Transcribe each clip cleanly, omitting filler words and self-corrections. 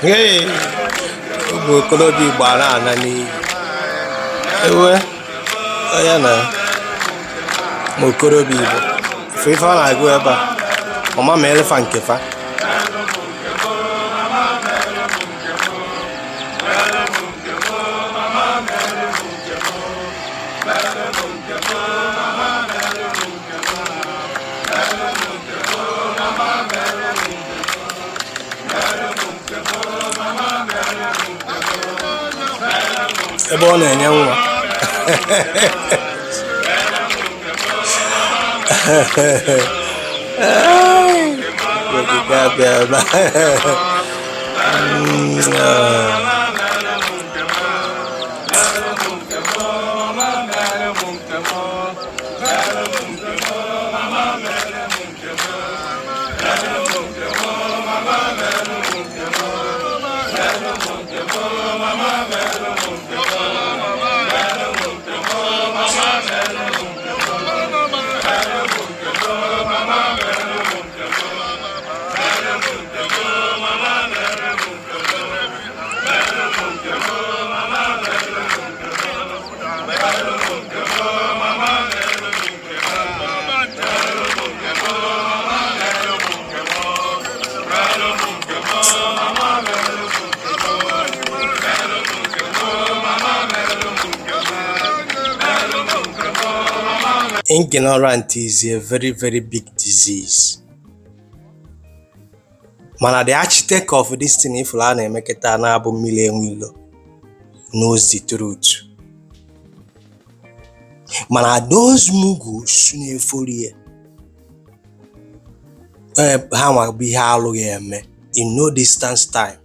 Hey, ụmụ okorobịa Igbo ana n'iyi. Ewe, ya na ụmụ okorobịa Igbo. Ife ọ na-agụ ebe a, ọma ma elefa nke fa. Ebe ọ na-enye nwa. Ignorance is a very big disease. Mana the architect of this thing if la na-emeketa na-abụ mmiri enwe ilo knows the truth. Mana those mugus na-eforie ha ma bụ ihe alụghị eme in no distance time.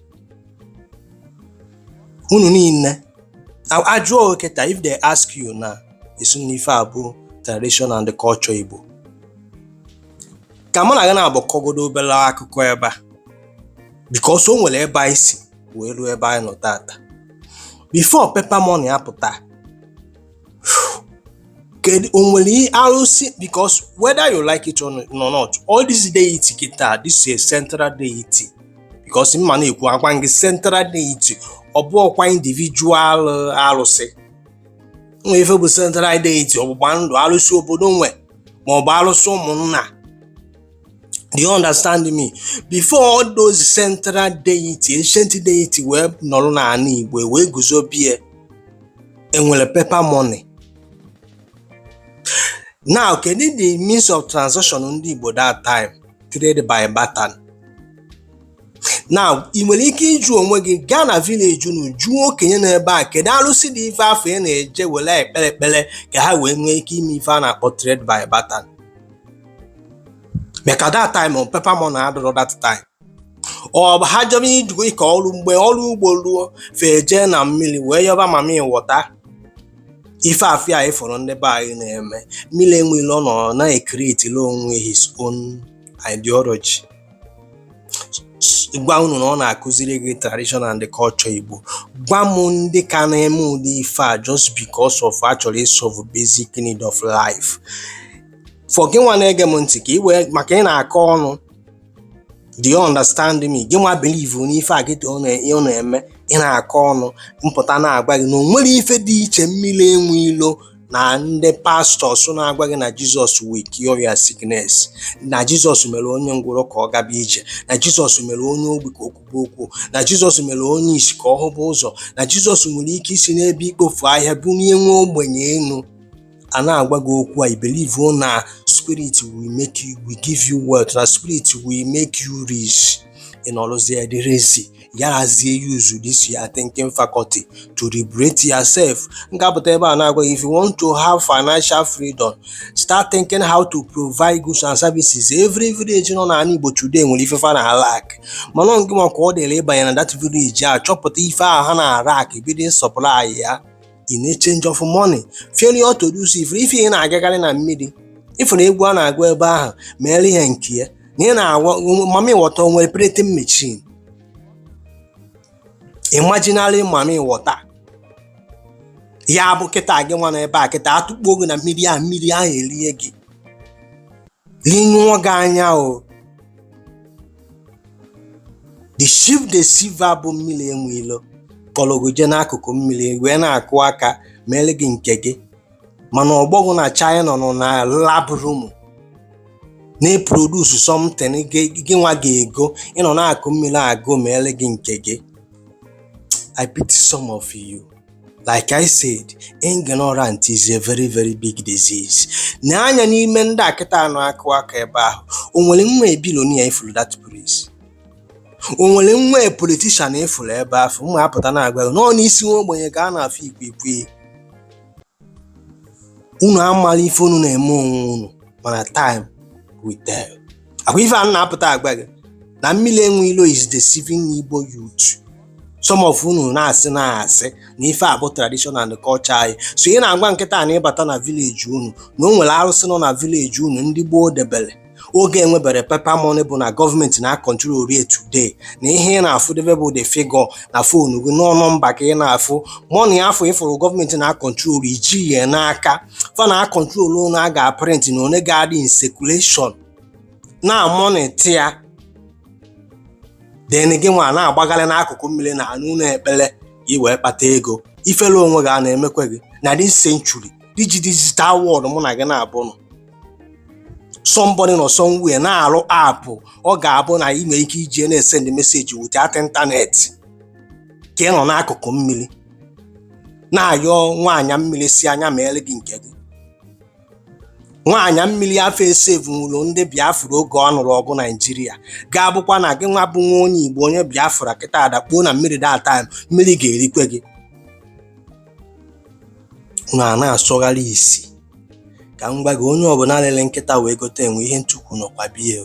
Unu niile ajụọ oketa if they ask you na isu n'ife abụ tradition and the culture Igbo. Ka mụ na gị na-agbakọgodo obere akụkọ ebe a because o nwere ebe anyị si wee ruo ebe anyị nọ tata. Before paper money apụta, o nwere arụsị because whether you like it or not, all this deity kita, this is a central deity because mma na-ekwu agwa gị central deity ọ bụ ọkwa individual arụsị. Nwe ife bụ central deity ọgbụgba ndụ arụsị obodo nwe ma ọ bụ arụsị ụmụnna. Do you understand me? Before all those central deity, ancient deity wee nọrọ n'ala Igbo wee guzobie enwere paper money. Now, kedu the means of transaction ndị Igbo that time? Trade by barter. Now, ị nwere ike ịjụ onwe gị gaa na village unu jụọ okenye n'ebe a kedu arụsị dị ife afọ ị na-eje were ekpere ka ha wee nwee ike ime ife a na-akpọ trade by barter. Maka that time on paper money adịrọ that time. Ọ bụ ha jọba ijugo ike ọrụ mgbe ọrụ ugbo ruo feje na mmiri wee yọba mami wọta ife afịa anyị fọrọ ndị be anyị na-eme mmiri enwere ọ nọ na-ecreate onwe his own ideology. Gwa unu na ọ na-akụziri gị tradition and the culture Igbo. Gwa m ndị ka na-eme ụdị ife a just because of actually solve basic need of life. For gị nwa na-ege m ntị ka iwe maka ị na-akọ ọnụ. Do you understand me? Gị nwa believe n'ife a gị ọ na-eme ị na-akọ ọnụ mpụta na-agwa gị na o nwere ife dị iche mmiri enwe ilo na ndị pastors na-agwa gị na Jesus will cure your sickness, na Jesus mere onye ngwụrọ ka ọ gaba ije, na Jesus mere onye ogbi ka o kwube okwu, na Jesus mere onye isi ka ọ hụba ụzọ, na Jesus nwere ike isi n'ebe ikpofu ahịa bunye nwe ogbenye enu. A na-agwa gị okwu a, I believe na spirit will give you wealth, na spirit will make you rich. In ọlụzie dị rezi yazie use this your thinking faculty to liberate yourself. Ngapụta ebe a na-agwa gị if you want to have financial freedom, start thinking how to provide goods and services. Every village nọ n'ala Igbo today nwere ife fa na lack. Mana ngị maka ọ dịrị ịbanye na that village a chọpụta ife ahụ ha na lack bido supply ya in exchange of money. Failure to do so if ị na-agagarị na mmiri ifụ na egwu a na-agụ ebe ahụ mere ihe nke ya na ị na-agwa mami water nwere printing machine. Imaginary mami water ya bụ kịta gị nwa na ebe a kịta atụkpo gị na mmiri ahụ erie gị linyụọ gị anya o. the chief deceiver bụ mmiri enwe ilo kpọrọ gị jee n'akụkụ mmiri wee na-akụ aka meele gị nke gị, mana ọgbọgwụ na China nọ na lab room na-eproduce something gị nwa ga-ego, ịnọ na-akụ mmiri agụ meele gị nke gị. I pity some of you. Like I said, ignorance is a very very big disease. N'anya n'ime ndị akịta anọ akụ aka ebe ahụ, o nwere nwa ebilonia ifuru that place? O nwere nwa politician ifuru ebe ahụ? Ụmụ apụta na-agwa gị nọ n'isi nwa ogbenye ka a na-afụ ikwe. Unu amala ife unu na-eme onwe unu, mana time will tell. Akwa ife a na-apụta agwa gị na mmiri enwe ilo is deceiving Igbo youth. Some of unu na-asị na ife a bụ tradition and culture anyị. So ị na-agwa nkịta na ịbata na village unu na o nwere arụsị nọ na village unu ndị gboo debere oge enwebere paper money bụ na gọọmenti na-control rie today, na ihe ị na-afụ debe bụ the figure na fonu gị n'ọnụ mba ka ị na-afụ money afọ ịfụrụ gọọmenti na-control iji ya n'aka fa na-control unu a ga-print na one ga-adị in circulation na money ya. Then gị nwa na-agbagharị n'akụkụ mmiri na anụ na-ekpele iwee kpata ego ifele onwe gị a na-emekwe gị na this century digital world mụ na gị na-abụ nọ. Somebody nọ somewhere na-arụ app ọ ga-abụ na ị nwere ike iji na-esend message without internet ka ị nọ n'akụkụ mmiri na-ayọ nwaanyị mmiri si anya meele gị nke gị. Nwaanyị mmiri afọ esevu ụlọ ndị Biafra oge ọ nụrụ ọgụ Naijiria ga-abụkwa na gị nwa bụ nwa onye Igbo onye Biafra kịta adakpuo na mmiri that time mmiri ga-erikwe gị. Unu na-asọgharị isi ka m gwa gị onye ọbụla lele nkịta wee gote enwe ihe ntukwu nọkwa bie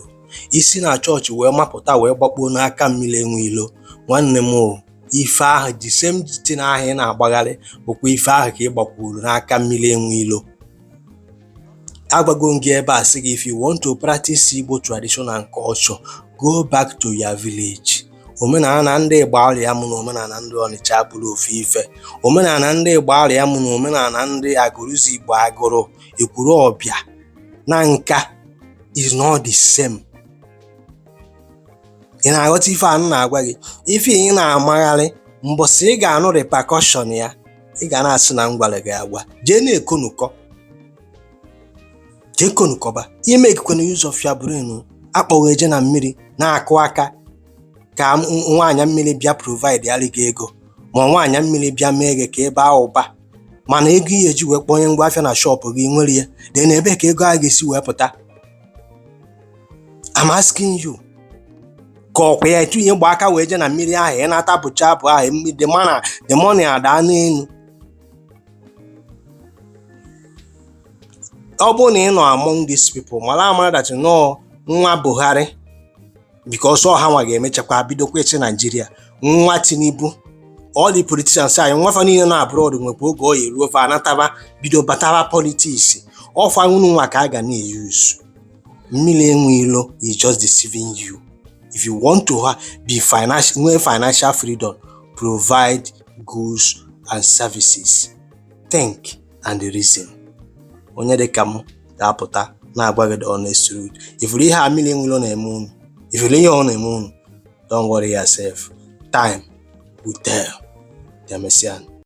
isi na chọọchị wee mapụta wee gbakpuo n'aka mmiri enwe ilo. Nwanne m ife ahụ the same thing ahụ ị na-agbagharị bụkwa ife ahụ ka ị gbakwuru n'aka mmiri enwe ilo. Agwago gị ebe a sị gị if you want to practice Igbo tradition and culture, go back to your village. Omenala ndị Igbo arịa mụ na omenala ndị Ọnịcha bụrụ ofu ife. Omenala ndị Igbo arịa mụ na omenala ndị agụrụzi Igbo agụrụ ekwuru ọbịa na nka is not the same. Ị na-aghọta ife a na-agwa gị? Ife ị na-amagharị mbọsị ị ga-anụ repercussion ya, ị ga na-asị na ngwara gị agwa jee na-ekonukọ jekonukọba ime ekikwana use of your brain. Akpọwe eje na mmiri na-akụ aka ka nwaanyị mmiri bịa provide ya gị ego ma nwaanyị mmiri bịa mee gị ka ebe ahụ ụba, mana ego ihe eji wee kpọnye ngwa afịa na shop gị nwere ya dị na ebe ka ego a ga-esi wee pụta. I'm asking you ka ọkwa ya etu ihe gba aka wee je na mmiri ahụ ị na-ata bụcha abụ ahụ the money ada n'elu. Ọ bụ na ị nọ among these people mara amara that no nwa Buhari because ọ ha nwa ga-emechakwa bidokwa eche Nigeria, nwa Tinubu, all the politicians anyị nwafa niile na abroad nwekwa oge ọ eruo fa anataba bido bataba politics ọfa unu nwa ka a ga na-use. Mmiri enwe ilo is just deceiving you. If you want to be financial freedom, provide goods and services. Think and reason. Onye dịka m ga-apụta na-agwa gị the honest truth. If you have mmiri enwe ilo na-eme unu, if you ọ na-eme unu, don't worry yourself. Time will tell. Demesian.